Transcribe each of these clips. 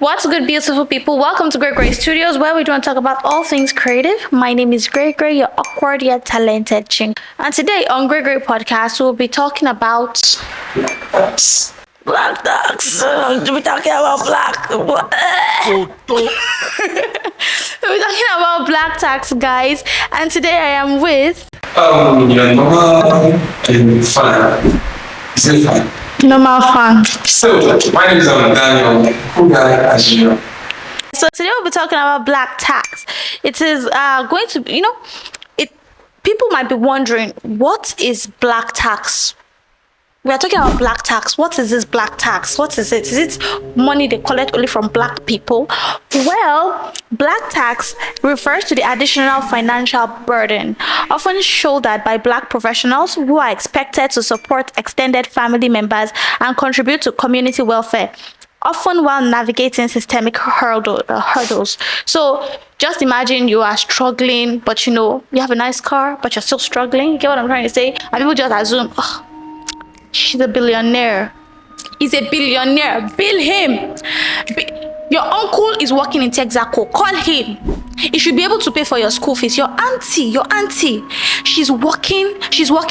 What's good, beautiful people? Welcome to GreyGray Studios, where we want to talk about all things creative. My name is GreyGray, your awkward yet talented ching. And today on GreyGray Podcast, we'll be talking about black dogs. We'll be talking about we'll be talking about black tax, guys. And today I am with your normal and fan. Is it fan? normal fan. So, my name is Daniel, cool guy as usual. So today we'll be talking about black tax. It is going to, people might be wondering, what is black tax? We are talking about black tax. What is this black tax? What is it? Is it money they collect only from black people? Well, black tax refers to the additional financial burden often shouldered by black professionals who are expected to support extended family members and contribute to community welfare, often while navigating systemic hurdles. So just imagine you are struggling, but you have a nice car, but you're still struggling. You get what I'm trying to say? And people just assume, she's a billionaire. He's a billionaire. Bill him. Your uncle is working in Texaco. Call him. He should be able to pay for your school fees. Your auntie. She's working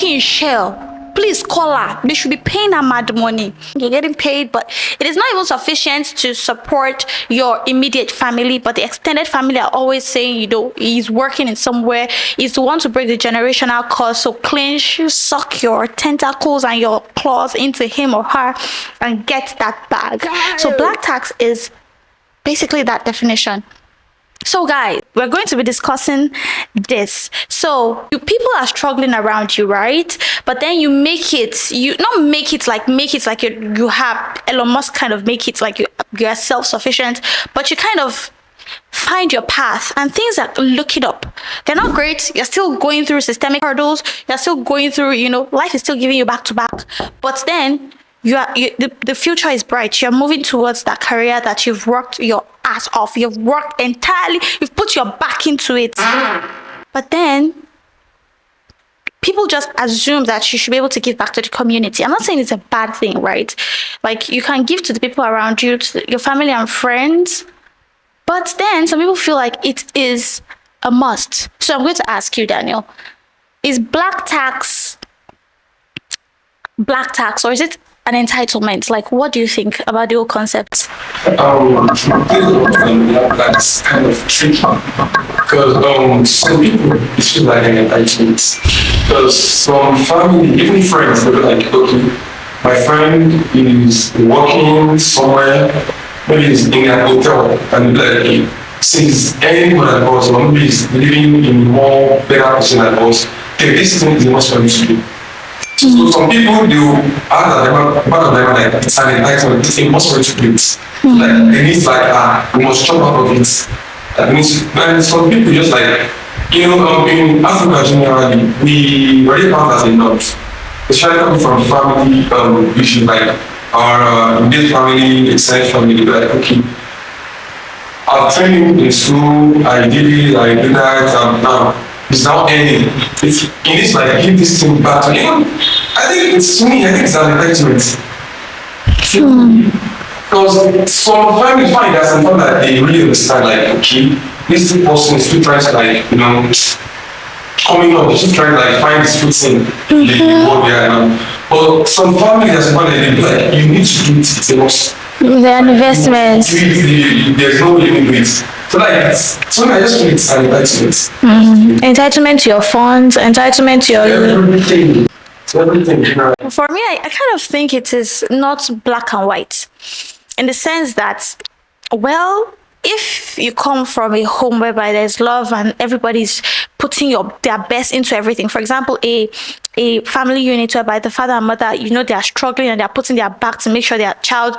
in Shell. Please call her. They should be paying her mad money. You're getting paid, but it is not even sufficient to support your immediate family. But the extended family are always saying, he's working in somewhere. He's the one to break the generational curse. So clinch, suck your tentacles and your claws into him or her and get that bag. So black tax is basically that definition. So guys, we're going to be discussing this. So people are struggling around you, right? But then you make it you have Elon Musk kind of make it like you're self-sufficient, but you kind of find your path and things are looking up. They're not great. You're still going through systemic hurdles. You're still going through, life is still giving you back to back. But then the future is bright. You're moving towards that career that you've worked your ass off. You've worked entirely. You've put your back into it. But then people just assume that you should be able to give back to the community. I'm not saying it's a bad thing, right? Like you can give to the people around you, to your family and friends. But then some people feel like it is a must. So I'm going to ask you, Daniel, is black tax, or is it an entitlement? Like, what do you think about the whole concept? That's kind of tricky because some people feel like an entitlement. Because some family, even friends, they'll be like, okay, my friend is working somewhere, maybe he's in a hotel, and like, since anyone at us, or maybe he's living in more better position than us, okay, this thing is not for me to do. So some people do back of them like it's an entitlement, it's impossible to do it. Like they need we must jump out of it. And some people just like in Africa generally we already count as a lot. Especially coming from family issues like our immediate family, extended family, like okay. I've trained in school, I did that, now. It's now ending. It's in this give this thing back to him. I think it's an entitlement. Because some family find that some that they really understand, okay, this person is still trying to coming up, just trying to find his footing in the world there now. But some family that's one they be like, you need to do it, it's a must. The investments. There's no way you do it. So I just feel it's an entitlement. Entitlement to your funds, entitlement to your everything. For me, I kind of think it is not black and white, in the sense that, well, if you come from a home whereby there's love and everybody's putting their best into everything, for example, a family unit whereby the father and mother, they are struggling and they're putting their back to make sure their child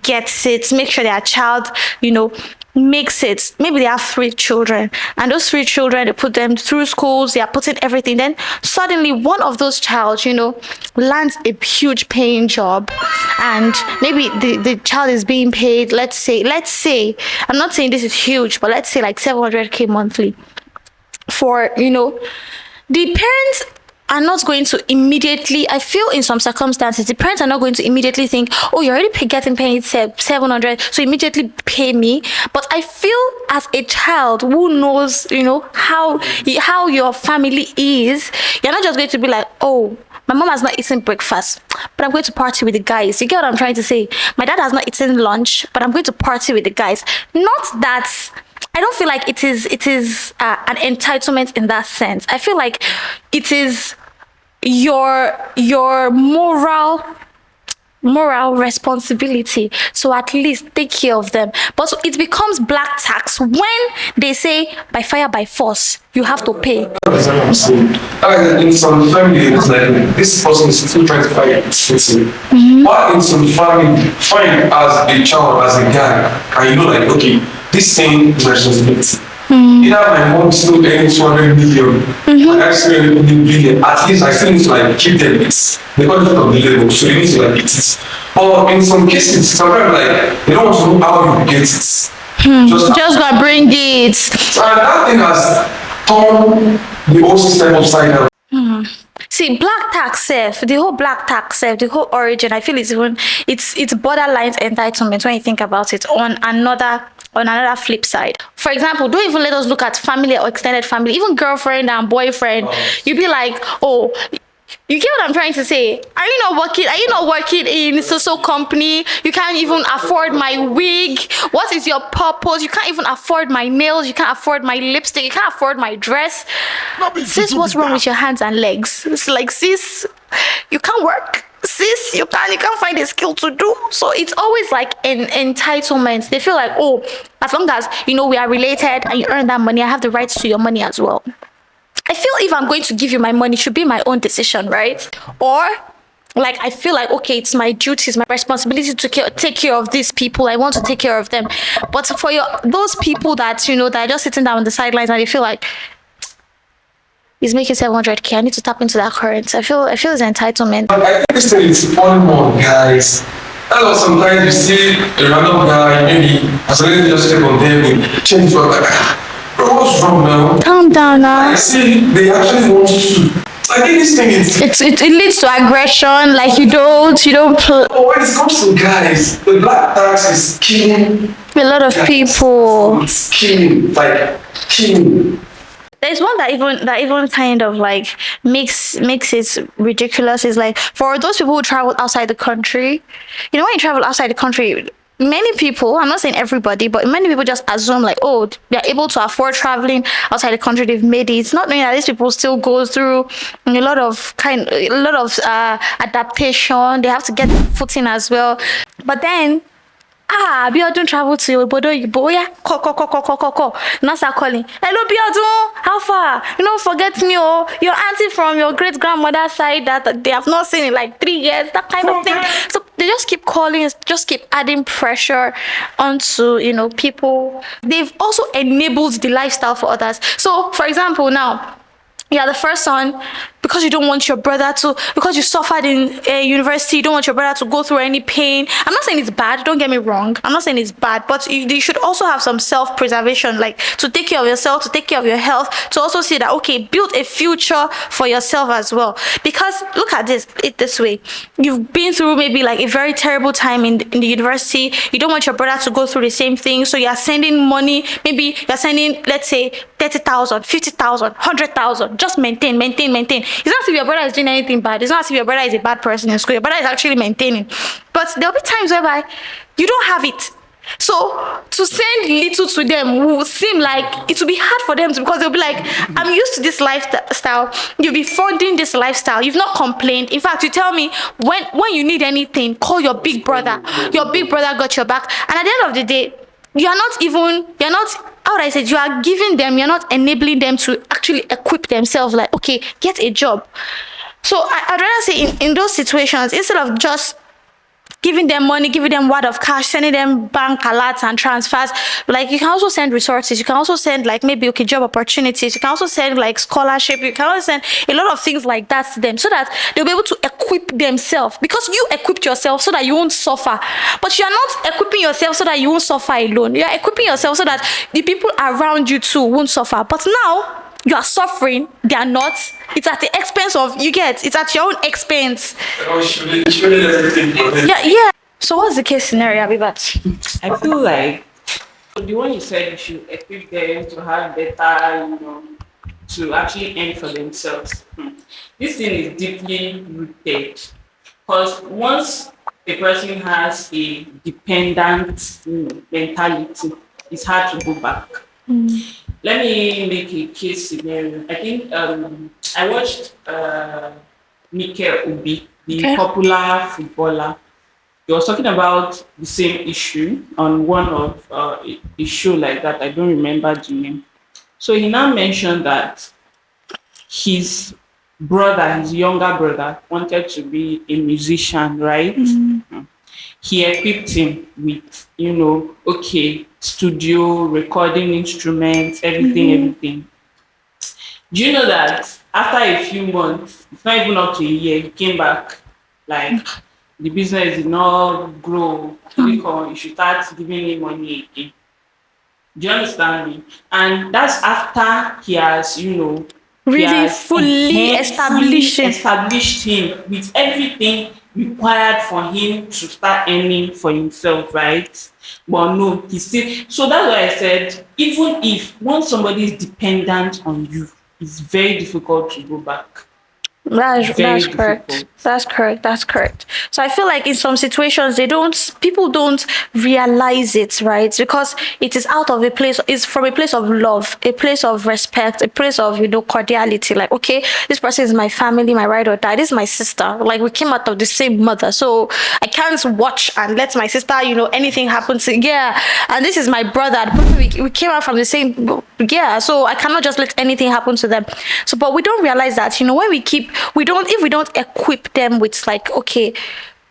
gets it, make sure their child, makes it. Maybe they have 3 children, and those 3 children, they put them through schools, they are putting everything. Then suddenly one of those child, lands a huge paying job, and maybe the child is being paid, let's say, I'm not saying this is huge, but let's say like 700k monthly. For the parents are not going to immediately, I feel in some circumstances, the parents are not going to immediately think, oh, you're already getting paid 700, so immediately pay me. But I feel as a child who knows, how your family is, you're not just going to be like, oh, my mom has not eaten breakfast, but I'm going to party with the guys. You get what I'm trying to say? My dad has not eaten lunch, but I'm going to party with the guys. Not that I don't feel like it is an entitlement in that sense. I feel like it is your moral responsibility to at least take care of them. But so it becomes black tax when they say by fire by force you have to pay. That's what I'm saying. In some families, like this person is still trying to fight it. But in some family, fine as a child, as a guy, and okay, this thing is responsibility. My mom still earning 200 million. My dad still earning 1 billion. At least I still need to keep them. It's the benefit of the label, so you need to eat it. But in some cases, sometimes they don't want to know how you get it. Just go bring it. And that thing has turned the whole system upside down. See, black tax the whole origin, I feel it's borderline entitlement when you think about it on another flip side. For example, don't even let us look at family or extended family, even girlfriend and boyfriend. You'd be like, oh, you get what I'm trying to say? Are you not working in so company? You can't even afford my wig. What is your purpose? You can't even afford my nails. You can't afford my lipstick. You can't afford my dress. Sis, what's wrong with your hands and legs? It's like, sis, you can't work. Sis, you can't find a skill to do. So it's always like an entitlement. They feel like, oh, as long as we are related and you earn that money, I have the rights to your money as well. I feel if I'm going to give you my money, it should be my own decision, right? Or I feel like, okay, it's my duty, it's my responsibility to take care of these people. I want to take care of them. But for those people that that are just sitting down on the sidelines and they feel like he's making 700k, I need to tap into that current. I feel it's entitlement. I think this thing is fun more, guys. That's why sometimes you see a random guy, maybe as a lady just step on them and change for what's wrong now? Calm down now. I see they actually want to. I think this thing is. It leads to aggression. Like you don't. Oh, when it comes to guys, the black tax is killing a lot of people. It's killing. There's one that even kind of makes it ridiculous. Is for those people who travel outside the country. When you travel outside the country, many people, I'm not saying everybody, but many people just assume oh, they're able to afford traveling outside the country. They've made it. It's not knowing that these people still go through a lot of adaptation. They have to get footing as well. But then Biodun travel to Obodo Yibo. Yeah, call. Now start calling. Hello, Biodun. How far? Forget me, your auntie from your great grandmother's side that they have not seen in 3 years. That kind of thing. So they just keep calling, just keep adding pressure onto people. They've also enabled the lifestyle for others. So, for example, now you are the first son. Because you don't want your brother because you suffered in university, you don't want your brother to go through any pain. I'm not saying it's bad, don't get me wrong. I'm not saying it's bad, but you should also have some self-preservation, to take care of yourself, to take care of your health, to also see that, okay, build a future for yourself as well. Because look at this way. You've been through maybe a very terrible time in the university. You don't want your brother to go through the same thing. So you're sending money. Maybe you're sending, let's say, 30,000, 50,000, 100,000. Just maintain. It's not as if your brother is doing anything bad. It's not as if your brother is a bad person in school. Your brother is actually maintaining. But there'll be times whereby you don't have it. So to send little to them will seem like it will be hard for them because they'll be like, I'm used to this lifestyle. You'll be funding this lifestyle. You've not complained. In fact, you tell me when you need anything, call your big brother. Your big brother got your back. And at the end of the day, you are giving them, you're not enabling them to actually equip themselves okay, get a job. So I'd rather say in those situations, instead of just giving them money, giving them word of cash, sending them bank alerts and transfers, you can also send resources. You can also send maybe job opportunities. You can also send scholarship. You can also send a lot of things like that to them so that they'll be able to equip themselves, because you equipped yourself so that you won't suffer. But you're not equipping yourself so that you won't suffer alone. You're equipping yourself so that the people around you too won't suffer. But now you are suffering, they are not. It's at the expense of, you get, it's at your own expense. Oh, should we everything for them? Yeah. So what's the case scenario, Abibat? I feel like the one you said you should equip them to have better, to actually earn for themselves. This thing is deeply rooted because once a person has a dependent mentality, it's hard to go back. Let me make a case scenario. I think I watched Mikel Obi, the Okay. popular footballer. He was talking about the same issue on one of a show like that. I don't remember the name. So he now mentioned that his brother, his younger brother, wanted to be a musician, right? He equipped him with, okay, studio, recording instruments, everything. Do you know that after a few months, it's not even up to a year, he came back like the business did not grow. You should start giving him money again. Do you understand me? And that's after he has, he Really has fully established him. established him with everything required for him to start earning for himself, right? But no, he still. So that's why I said, even if once somebody is dependent on you, it's very difficult to go back. That's Very correct. difficult. That's correct. So I feel like in some situations people don't realize it, right? Because it is out of a place, it's from a place of love, a place of respect, a place of cordiality. Like, okay, this person is my family, my ride or die. This is my sister. Like, we came out of the same mother, so I can't watch and let my sister, anything happen to, yeah. And this is my brother. The person we came out from the same, yeah. So I cannot just let anything happen to them. So, but we don't realize that, when if we don't equip them with, like, okay,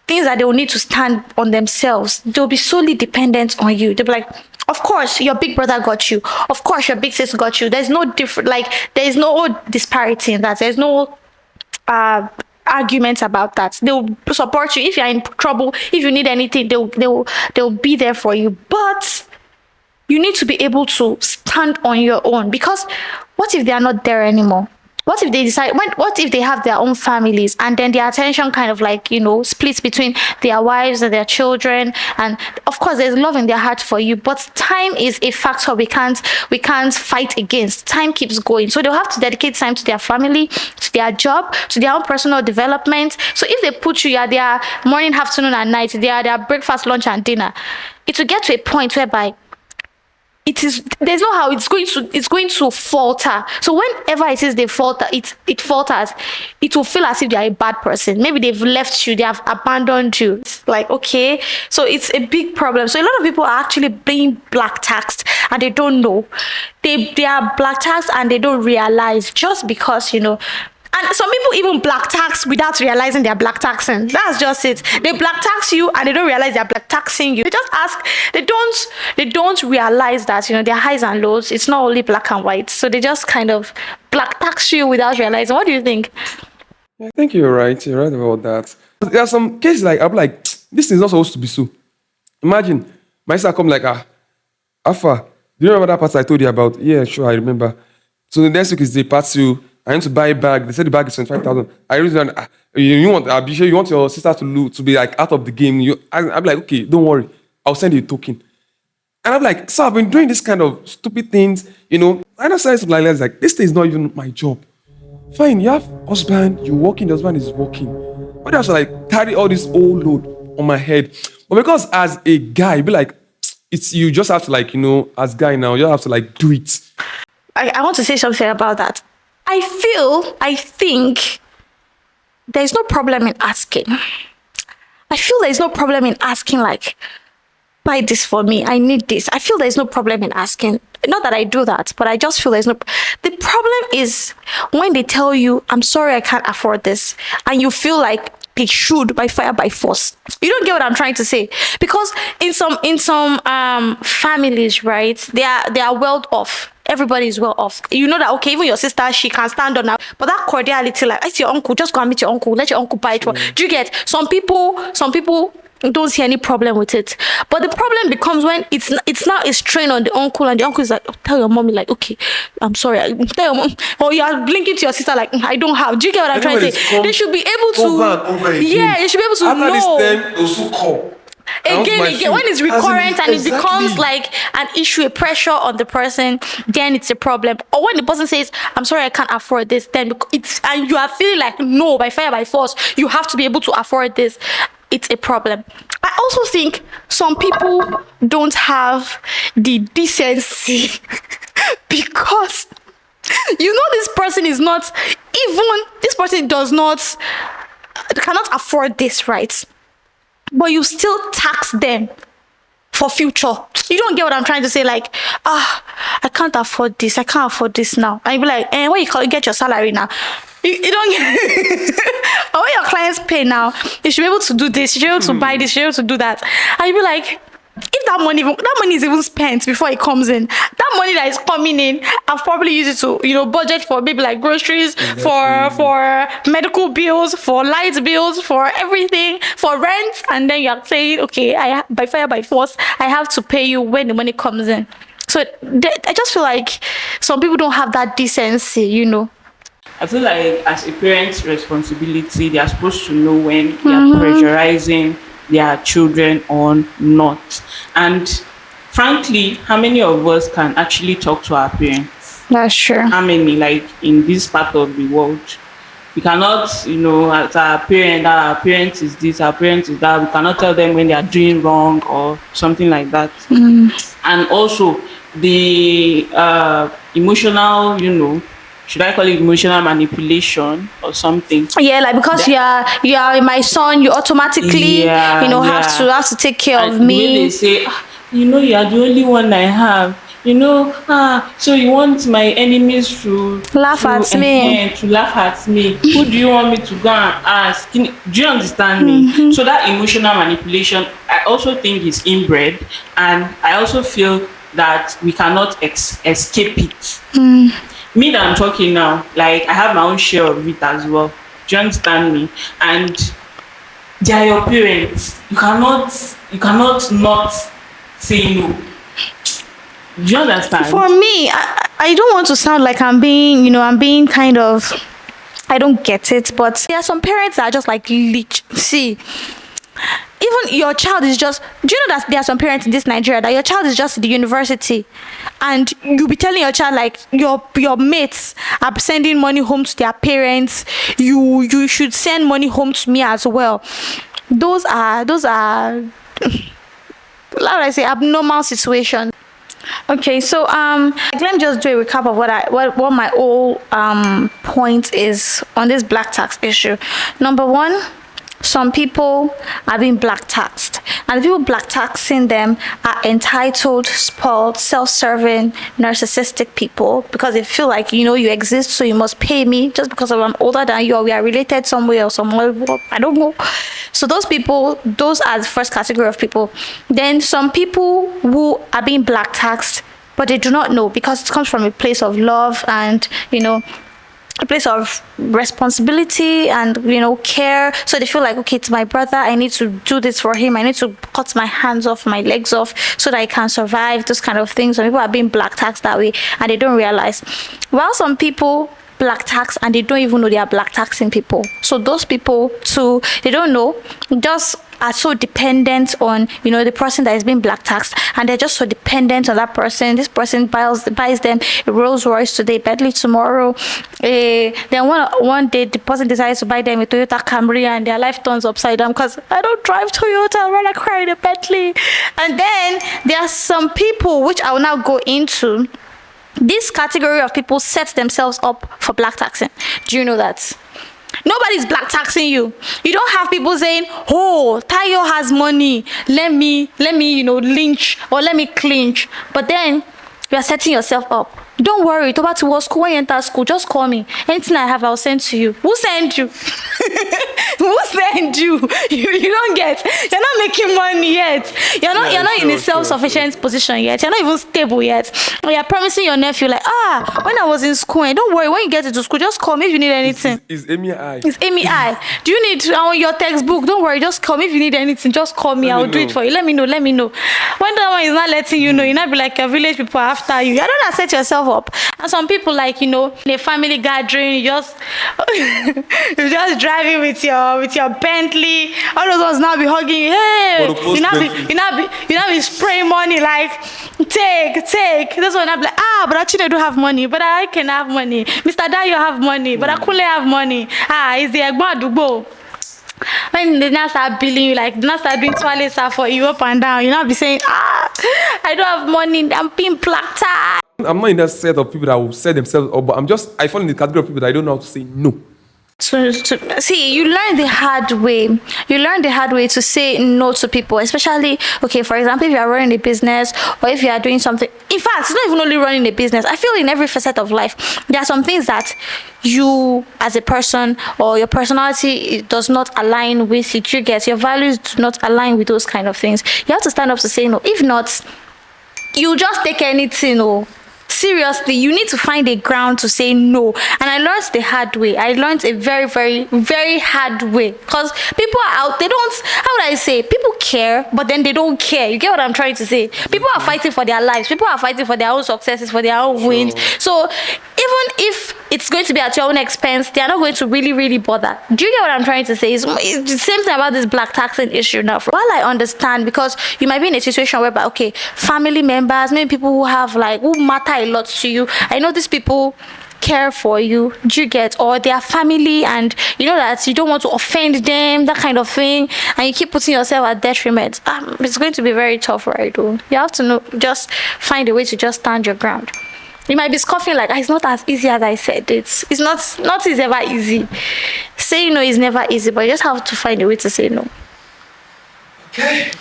things that they will need to stand on themselves, they'll be solely dependent on you. They'll be like, of course your big brother got you, of course your big sis got you. There's no different, like, there is no disparity in that. There's no arguments about that. They'll support you if you're in trouble. If you need anything, they'll be there for you. But you need to be able to stand on your own, because what if they are not there anymore? What if they decide, what if they have their own families, and then their attention kind of like, splits between their wives and their children? And of course there's love in their heart for you, but time is a factor we can't fight against. Time keeps going. So they'll have to dedicate time to their family, to their job, to their own personal development. So if they put you at their morning, afternoon and night, they are their breakfast, lunch and dinner, it will get to a point whereby there's no how it's going to falter. So whenever it is they falter, it falters. It will feel as if they are a bad person. Maybe they've left you, they have abandoned you. It's like, okay, so it's a big problem. So a lot of people are actually being black taxed and they don't know. They are black taxed and they don't realize, just because and some people even black tax without realizing they're black taxing. That's just it. They black tax you and they don't realize they're black taxing you. They just ask, they don't realize that, their highs and lows, it's not only black and white. So they just kind of black tax you without realizing. What do you think? I think you're right. You're right about that. There are some cases like, I'm like, this is not supposed to be so. Imagine my sister come like, Alpha, do you remember that part I told you about? Yeah, sure, I remember. So the next week is the party. I need to buy a bag. They said the bag is 25,000. I really don't. I'll be sure you want your sister to be like out of the game. I'm like, okay, don't worry. I'll send you a token. And I'm like, so I've been doing this kind of stupid things, I don't say something like that. It's like, this thing is not even my job. Fine, you have husband, you're working, the husband is working. But you have to like carry all this old load on my head. But because as a guy, be like, you just have to like, as guy now, you have to like do it. I want to say something about that. I think there's no problem in asking. I feel there's no problem in asking, like, buy this for me, I need this. I feel there's no problem in asking. Not that I do that, but I just feel there's no. The problem is when they tell you, I'm sorry, I can't afford this, and you feel like they should, by fire, by force. You don't get what I'm trying to say, because in some families, right, they are well off. Everybody is well off. You know that, okay, even your sister, she can stand on her. But that cordiality, like, it's your uncle, just go and meet your uncle, let your uncle buy it for. Do you get? Some people, don't see any problem with it. But the problem becomes when it's now a strain on the uncle, and the uncle is like, tell your mommy, like, okay, I'm sorry. Tell your mom, or you are blinking to your sister like, I don't have. Do you get what I'm trying to say? They should be able to. over and over again. Yeah, they should be able to After know. this time, they'll still come. Again, when it's As in, recurrent and it exactly. becomes like an issue, a pressure on the person, then it's a problem. Or when the person says, I'm sorry, I can't afford this, then it's, and you are feeling like, no, by fire, by force, you have to be able to afford this, it's a problem. I also think some people don't have the decency because this person is not, even this person cannot afford this, right? But you still tax them for future. You don't get what I'm trying to say? Like, I can't afford this. I can't afford this now. And you be like, when you get your salary now, you don't get. Or when your clients pay now, you should be able to do this. You should be able to buy this. You should be able to do that. And you be like, if that money is even spent before it comes in, that money that is coming in, I've probably used it to, budget for maybe like groceries, for medical bills, for light bills, for everything, for rent, and then you're saying, okay, by fire, by force, I have to pay you when the money comes in. So I just feel like some people don't have that decency, I feel like as a parent's responsibility, they are supposed to know when they are pressurizing their children or not. And frankly, how many of us can actually talk to our parents? That's true. How many, like in this part of the world? We cannot, as our parent is this, our parent is that. We cannot tell them when they are doing wrong or something like that. And also the emotional, should I call it emotional manipulation or something? Yeah, like because you are my son, you automatically have to take care of me. The way they say, you are the only one I have. So you want my enemies to laugh at me. To laugh at me. Who do you want me to go and ask? Do you understand me? So that emotional manipulation, I also think is inbred, and I also feel that we cannot escape it. Me that I'm talking now, like I have my own share of it as well. Do you understand me? And they are your parents. You cannot not say no. Do you understand? For me, I don't want to sound like I'm being kind of, I don't get it, but there are some parents that are just like leech. See, even your child is just, do you know that there are some parents in this Nigeria that your child is just at the university and you'll be telling your child like your mates are sending money home to their parents, you should send money home to me as well. Those are how would I say, abnormal situations. Okay, so let me just do a recap of what my whole point is on this black tax issue. Number one, some people are being black taxed, and the people black taxing them are entitled, spoiled, self-serving, narcissistic people because they feel like you exist, so you must pay me just because I'm older than you or we are related some way or somewhere. I don't know. So those are the first category of people. Then some people who are being black taxed, but they do not know because it comes from a place of love and a place of responsibility and care. So they feel like, okay, it's my brother, I need to do this for him, I need to cut my hands off, my legs off so that I can survive, those kind of things. Some people are being black taxed that way and they don't realize, while some people black tax and they don't even know they are black taxing people. So those people too, they don't know, just are so dependent on the person that is being black taxed, and they're just so dependent on that person. This person buys them a Rolls Royce today, Bentley tomorrow. Then one day the person decides to buy them a Toyota Camry and their life turns upside down because I don't drive Toyota, I'd rather cry in a Bentley. And then there are some people, which I will now go into. This category of people set themselves up for black taxing. Do you know that? Nobody's black taxing you. You don't have people saying, oh, Tayo has money, let me lynch or let me clinch. But then you are setting yourself up. Don't worry, to back to school, when you enter school, just call me. Anything I have, I'll send to you. Who sent you? Who send you? You don't get. You're not making money yet. You're not in a self-sufficient position yet. You're not even stable yet. You're promising your nephew like, when I was in school, don't worry, when you get into school, just call me if you need anything. It's Amy I. It's Amy I. Do you need your textbook? Don't worry, just call me if you need anything. Just call me. I'll do it for you. Let me know. When that one is not letting you know, you'll not be like your village people are after you. You don't set yourself up. And some people like, in a family gathering, you're just driving with your Bentley. All those ones now be hugging you. Hey, you now be spraying money like take. That's when I'm like, but actually I do have money, but I can have money. Mr. Dayo have money, but I couldn't have money. Is the Egbon Adugbo. When they now start billing you, like they now start doing toilet for you up and down, you now be saying, I don't have money, I'm being black tie. I'm not in that set of people that will set themselves up, but I fall in the category of people that I don't know how to say no. So see, you learn the hard way. You learn the hard way to say no to people, especially, okay, for example, if you are running a business or if you are doing something. In fact, it's not even only running a business. I feel in every facet of life, there are some things that you as a person or your personality does not align with it. You get your values do not align with those kind of things. You have to stand up to say no. If not, you just take anything. Seriously, you need to find a ground to say no. And I learned the hard way. I learned a very, very, very hard way. Because people are out, they don't, how would I say, people care, but then they don't care. You get what I'm trying to say? People are fighting for their lives. People are fighting for their own successes, for their own wins. So even if it's going to be at your own expense, they are not going to really, really bother. Do you get what I'm trying to say? It's the same thing about this black taxing issue now. While I understand, because you might be in a situation whereby, okay, family members, maybe people who matter a lot to you. I know these people care for you, do you get, or their family, and you know that you don't want to offend them, that kind of thing, and you keep putting yourself at detriment. It's going to be very tough, right? You have to know, just find a way to just stand your ground. You might be scoffing like, it's not as easy as I said. It's not is ever easy. Saying no is never easy, but you just have to find a way to say no. Okay.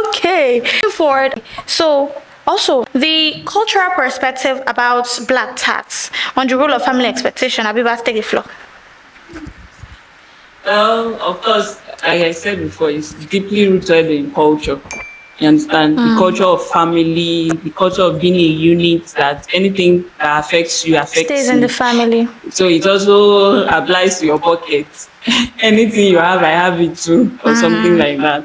Okay. Moving forward. So also the cultural perspective about black tax on the role of family expectation. Abiba, take the floor. Of course, like I said before, it's deeply rooted in culture. You understand? The culture of family, the culture of being a unit, that anything that affects you affects Stays you. in the family. So it also applies to your pocket. Anything you have, I have it too, or something like that.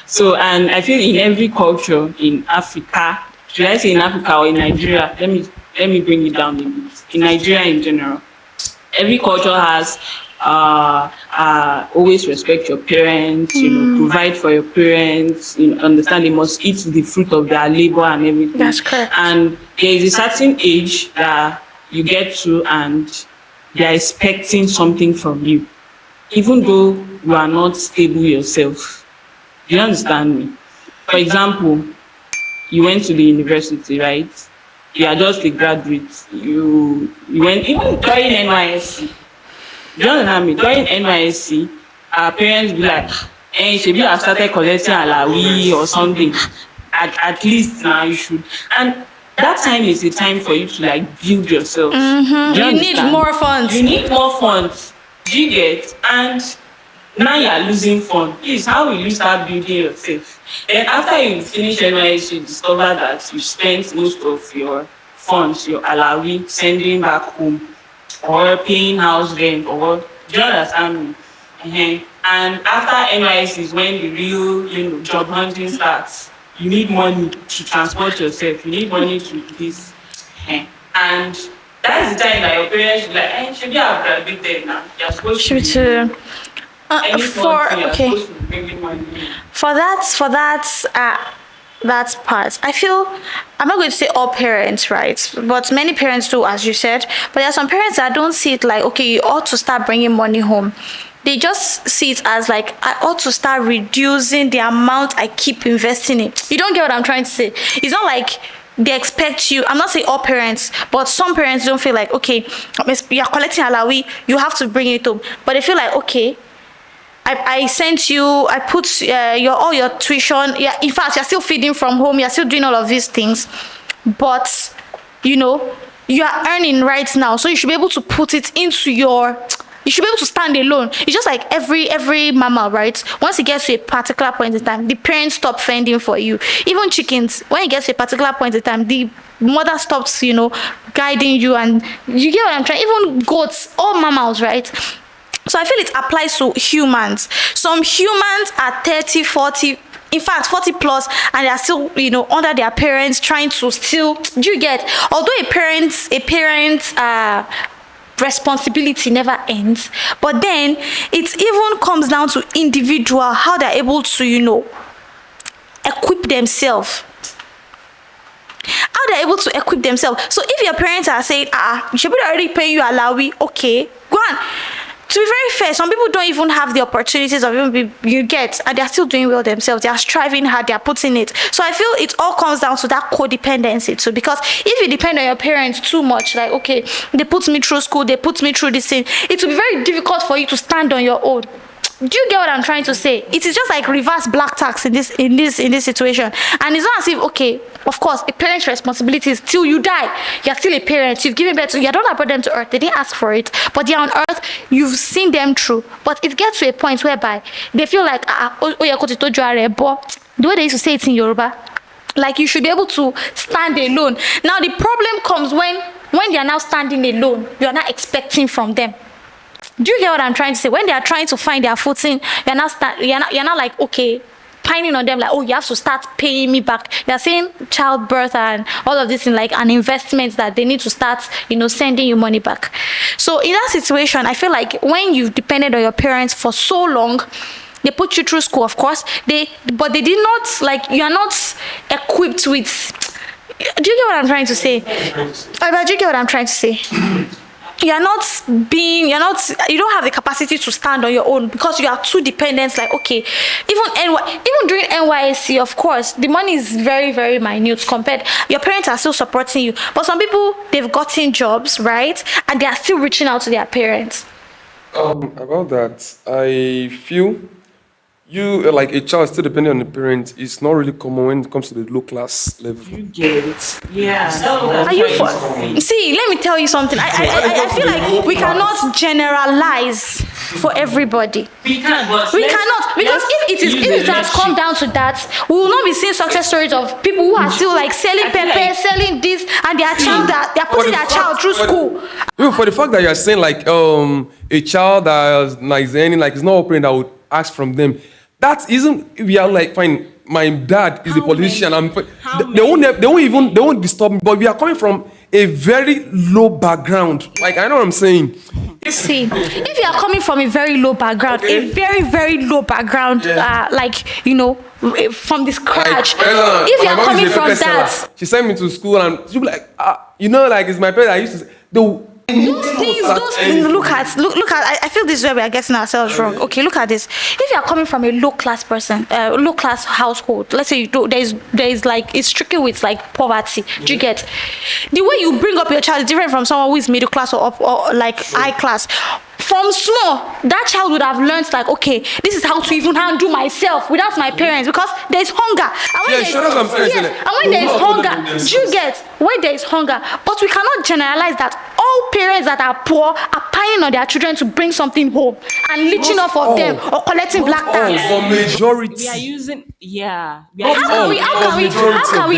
So, and I feel in every culture in Africa, should I say in Africa or in Nigeria? Let me bring it down a bit. In Nigeria in general, every culture has always respect your parents, provide for your parents, understand they must eat the fruit of their labor and everything. That's correct. And there is a certain age that you get to and they are expecting something from you, even though you are not stable yourself. Do you understand me? For example, you went to the university, right? You are just a graduate. You went even during NYSC. Do you understand me? During NYSC, our parents be like, should you have started collecting alawi or something? At least now you should. And that time is a time for you to build yourself. You need more funds. You need more funds. Do you get? And now you are losing funds. Please, how will you start building yourself? Then after you finish NYSC, you discover that you spent most of your funds, your alawi, sending back home, or paying house rent, or do you understand me? And after NYSC is when the real, job hunting starts. You need money to transport yourself. You need money to do this. And that's the time that your parents will be like, should you have graduated now? You're supposed to that part, I feel, I'm not going to say all parents, right? But many parents do, as you said. But there are some parents that don't see it like, okay, you ought to start bringing money home. They just see it as like, I ought to start reducing the amount I keep investing in. You don't get what I'm trying to say. It's not like they expect you. I'm not saying all parents, but some parents don't feel like, okay, you're collecting alawi, you have to bring it home. But they feel like, okay, I sent you, I put all your tuition. Yeah, in fact, you're still feeding from home. You're still doing all of these things. But, you are earning right now. So you should be able to put it into your You should be able to stand alone. It's just like every mammal, right? Once it gets to a particular point in time, the parents stop fending for you. Even chickens, when it gets to a particular point in time, the mother stops, guiding you, and you get what I'm trying. Even goats, all mammals, right? So I feel it applies to humans. Some humans are 30, 40, in fact 40 plus, and they are still under their parents, trying to still, do you get, although a parent's responsibility never ends, but then it even comes down to individual, how they're able to equip themselves. How they're able to equip themselves. So if your parents are saying, should be already paying you alawi, okay, go on. To be very fair, some people don't even have the opportunities of even you get, and they're still doing well themselves. They are striving hard, they are putting it. So I feel it all comes down to that codependency too. Because if you depend on your parents too much, like, okay, they put me through school, they put me through this thing, it will be very difficult for you to stand on your own. Do you get what I'm trying to say? It is just like reverse black tax in this situation. And it's not as if, okay, of course, a parent's responsibility is till you die. You're still a parent. You've given birth to, you don't have brought them to earth. They didn't ask for it, but they're on earth. You've seen them through. But it gets to a point whereby they feel like, but the way they used to say it in Yoruba, like you should be able to stand alone. Now the problem comes when they are now standing alone. You are not expecting from them. Do you get what I'm trying to say? When they are trying to find their footing, you're not like, okay, pining on them like, oh, you have to start paying me back. They're saying childbirth and all of this in like an investment that they need to start, sending you money back. So in that situation, I feel like when you've depended on your parents for so long, they put you through school, of course, but they did not, like, you are not equipped with. Do you get what I'm trying to say? Do you get what I'm trying to say? You don't have the capacity to stand on your own because you are too dependent. Like, okay, even during NYSC, of course, the money is very, very minute compared. Your parents are still supporting you, but some people, they've gotten jobs, right, and they are still reaching out to their parents. About that, I feel you like a child still depending on the parent is not really common when it comes to the low class level. You get it. Yeah. Are you see, let me tell you something. I feel like we cannot generalize for everybody. We cannot because if it has come down to that, we will not be seeing success stories of people who are still like selling pepper, selling this, and their child that they're putting their child through school. For the fact that you are saying like a child that is earning like is not a parent that would ask from them. That isn't. We are like, fine. My dad is a politician. They won't disturb me. But we are coming from a very low background. Like, I know what I'm saying. See, if you are coming from a very low background, okay, a very, very low background, from the scratch. If you are coming from that, she sent me to school and she'll be like, like it's my parents. I used to say, those things, look at. I feel this is where we are getting ourselves wrong. Okay, look at this. If you are coming from a low class person, low class household, let's say there is like it's tricky with like poverty. Do you get? The way you bring up your child is different from someone who is middle class or like high class. From small, that child would have learned like, okay, this is how to even handle myself without my parents because there is hunger. And when there is hunger, do you get? When there is hunger, but we cannot generalize that all parents that are poor are pining on their children to bring something home and leeching off of them or collecting black tax. For majority, we are using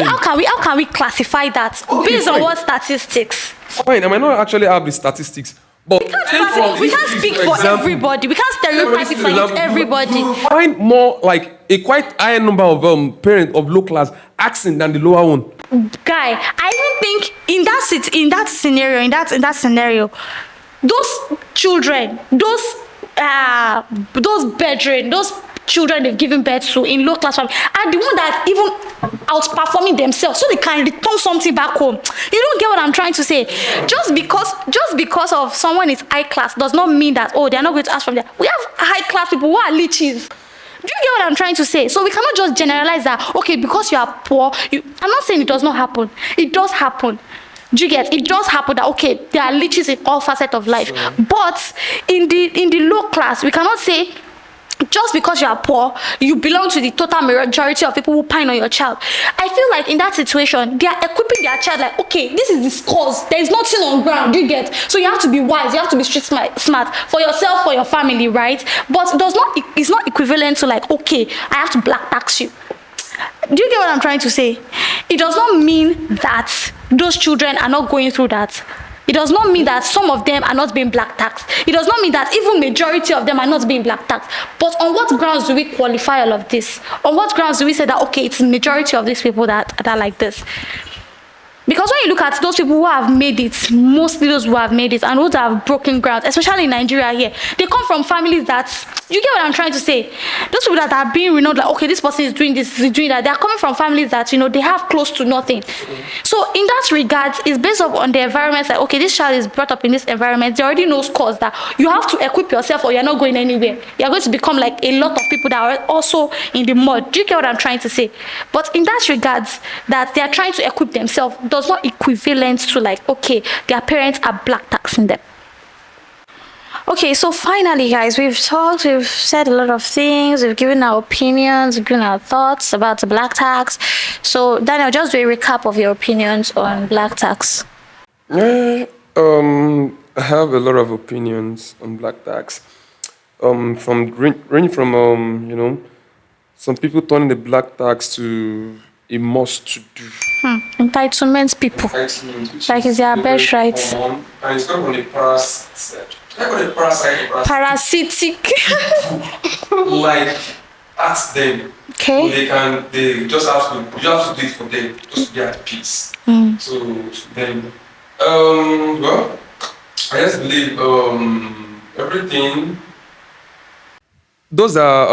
How can we classify that based on what statistics? Fine, I might not actually have the statistics. But we can't speak for everybody. We can't stereotype it for everybody. Find more like a quite higher number of parents of low class asking than the lower one. Guy, I even think in that scenario, those children, those brethren, those children they've given birth to in low class family are the ones that even outperforming themselves so they can return something back home. You don't get what I'm trying to say? Just because of someone is high class does not mean that they're not going to ask from there. We have high class people who are leeches. Do you get what I'm trying to say? So we cannot just generalize that, okay, because you are poor, I'm not saying it does not happen. It does happen. Do you get? It does happen that, okay, there are leeches in all facets of life. Sure. But in the low class, we cannot say just because you are poor, you belong to the total majority of people who pine on your child. I feel like in that situation, they are equipping their child like, okay, this is the scores. There is nothing on ground. You get, so you have to be wise. You have to be street smart for yourself, for your family, right? But it's not equivalent to like, okay, I have to black tax you. Do you get what I'm trying to say? It does not mean that those children are not going through that. It does not mean that some of them are not being black taxed. It does not mean that even majority of them are not being black taxed. But on what grounds do we qualify all of this? On what grounds do we say that, okay, it's the majority of these people that are like this? Because when you look at those people who have made it, mostly those who have made it and those have broken ground, especially in Nigeria here, they come from families that, you get what I'm trying to say? Those people that are being renowned, like, okay, this person is doing this, is doing that, they are coming from families that, they have close to nothing. So in that regard, it's based on the environment, like, okay, this child is brought up in this environment, they already know scores that you have to equip yourself or you're not going anywhere. You're going to become like a lot of people that are also in the mud. Do you get what I'm trying to say? But in that regard, that they are trying to equip themselves does not equivalent to like, okay, their parents are black taxing them. Okay, so finally, guys, we've said a lot of things, we've given our opinions, we've given our thoughts about the black tax. So Daniel, just do a recap of your opinions on black tax. I have a lot of opinions on black tax. Ranging from some people turning the black tax to a must to do. Entitlement people. Like it's their best right. And it's not on a Parasitic. like ask them. Okay. So they just have to do it for them, just to be at peace. So to them. Well, I just believe everything. Those are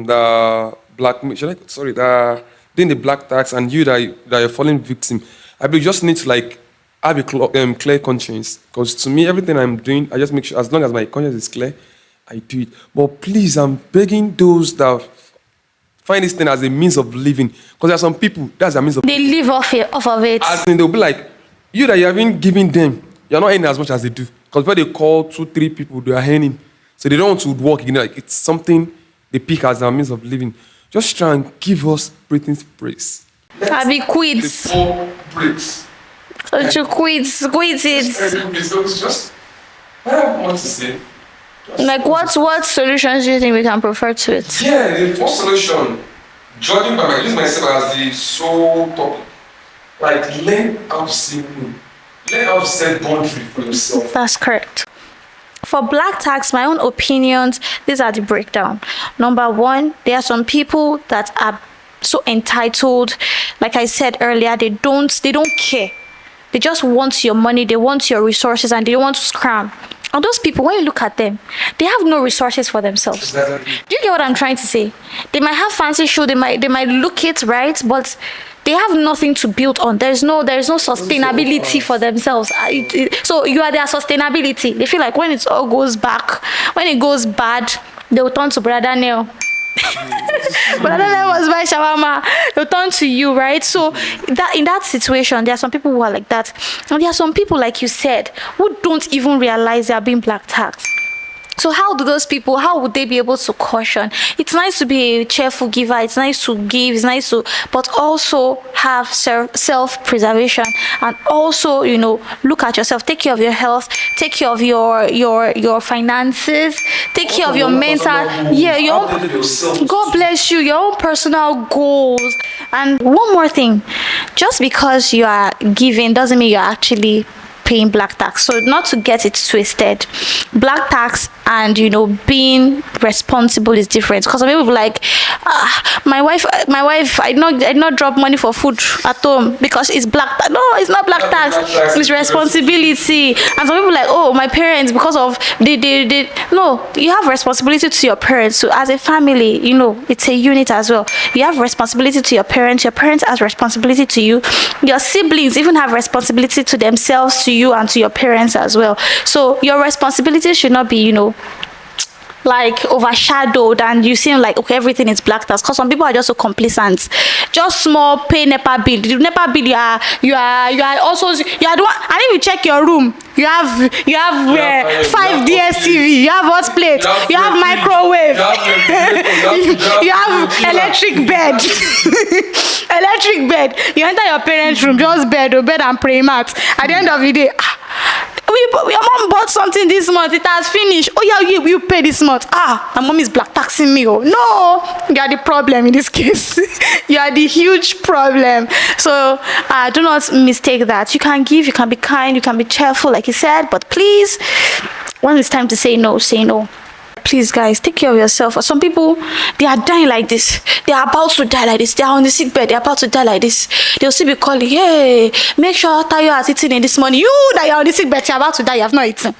the black that are doing the black tax and you that you're falling victim. I believe you just need to like have a clear conscience. Because to me, everything I'm doing, I just make sure as long as my conscience is clear, I do it. But please, I'm begging those that find this thing as a means of living. Because there are some people, that's a means of they live off of it. As in, they'll be like, you that you haven't given them, you're not earning as much as they do. Because when they call 2-3 people, they are earning. So they don't want to work again. Like it's something they pick as a means of living. Just try and give us breathing space. I be quids. The 4 bricks. To quids it. Just, I don't want to say. Like what solutions do you think we can prefer to it? Yeah, the first solution, judging by use myself as the sole topic, like learn how to say no. Learn how to set boundary for yourself. That's correct. For black tax, my own opinions, these are the breakdown. Number one, there are some people that are so entitled. Like I said earlier, they don't care. They just want your money, they want your resources, and they want to scram. And those people, when you look at them, they have no resources for themselves. Do you get what I'm trying to say? They might have fancy shoes, they might look it, right? But they have nothing to build on. There's no sustainability for themselves. So you are their sustainability. They feel like when it all goes back, when it goes bad, they will turn to Brother Neil. Brother Neil was my shawarma. They'll turn to you, right? So that in that situation, there are some people who are like that. And there are some people, like you said, who don't even realize they are being black taxed. So how would they be able to caution? It's nice to be a cheerful giver, it's nice to give, but also have self-preservation and also, look at yourself, take care of your health, take care of your finances, take care of your mental, God bless you, your own personal goals. And one more thing, just because you are giving doesn't mean you're actually paying black tax. So not to get it twisted, black tax and being responsible is different. Because some people be like, my wife I not drop money for food at home because it's black tax. No, it's not black tax, it's responsibility. And some people like, oh, my parents, because of they no, you have responsibility to your parents. So as a family, it's a unit as well. You have responsibility to your parents has responsibility to you, your siblings even have responsibility to themselves, to you, and to your parents as well. So your responsibility should not be like overshadowed and you seem like, okay, everything is black tax. Because some people are just so complacent. Just small pay NEPA bill. The NEPA bill, you are also, you are the one. And if you check your room, you have 5 DSTV. TV, you have hot plate, you have microwave, you have electric bed. Electric bed. You enter your parents' room, just bed and prayer mat. At the end of the day, your mom bought something this month, it has finished. Oh yeah, you pay this month. My mom is black taxing me. Oh no, you are the problem in this case. You are the huge problem. So do not mistake that. You can give, you can be kind, you can be cheerful, like you said, but please, when it's time to say no, say no. Please, guys, take care of yourself. Some people, they are dying like this. They are about to die like this. They are on the sick bed. They are about to die like this. They'll still be calling, hey, make sure Tayo has eaten in this morning. You that are on the sick bed, you're about to die. You have not eaten.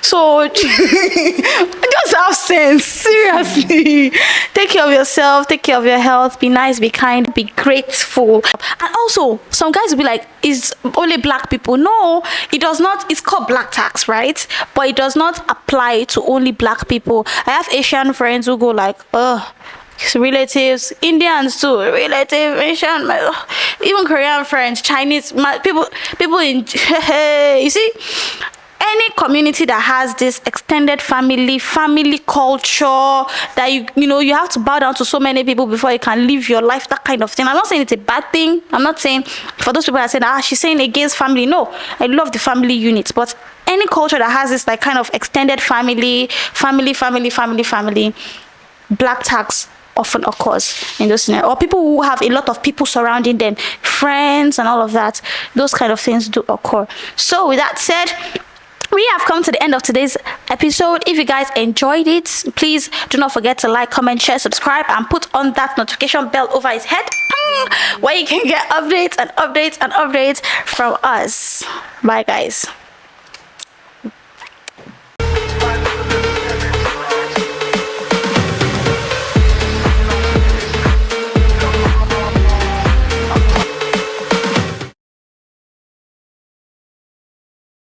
So, just have sense. Seriously. Take care of yourself. Take care of your health. Be nice, be kind, be grateful. And also, some guys will be like, it's only black people. No, it does not. It's called black tax, right? But it does not apply to only black people. I have Asian friends who go like, relatives, Indians too, relative, Asian, even Korean friends, Chinese, people in, you see, any community that has this extended family culture that you have to bow down to so many people before you can live your life, that kind of thing. I'm not saying it's a bad thing. I'm not saying for those people that say she's saying against family. No, I love the family unit, but any culture that has this like kind of extended family, black tax often occurs in those scenarios. Or people who have a lot of people surrounding them, friends and all of that, those kind of things do occur. So with that said, we have come to the end of today's episode. If you guys enjoyed it, please do not forget to like, comment, share, subscribe, and put on that notification bell over his head where you can get updates from us. Bye, guys.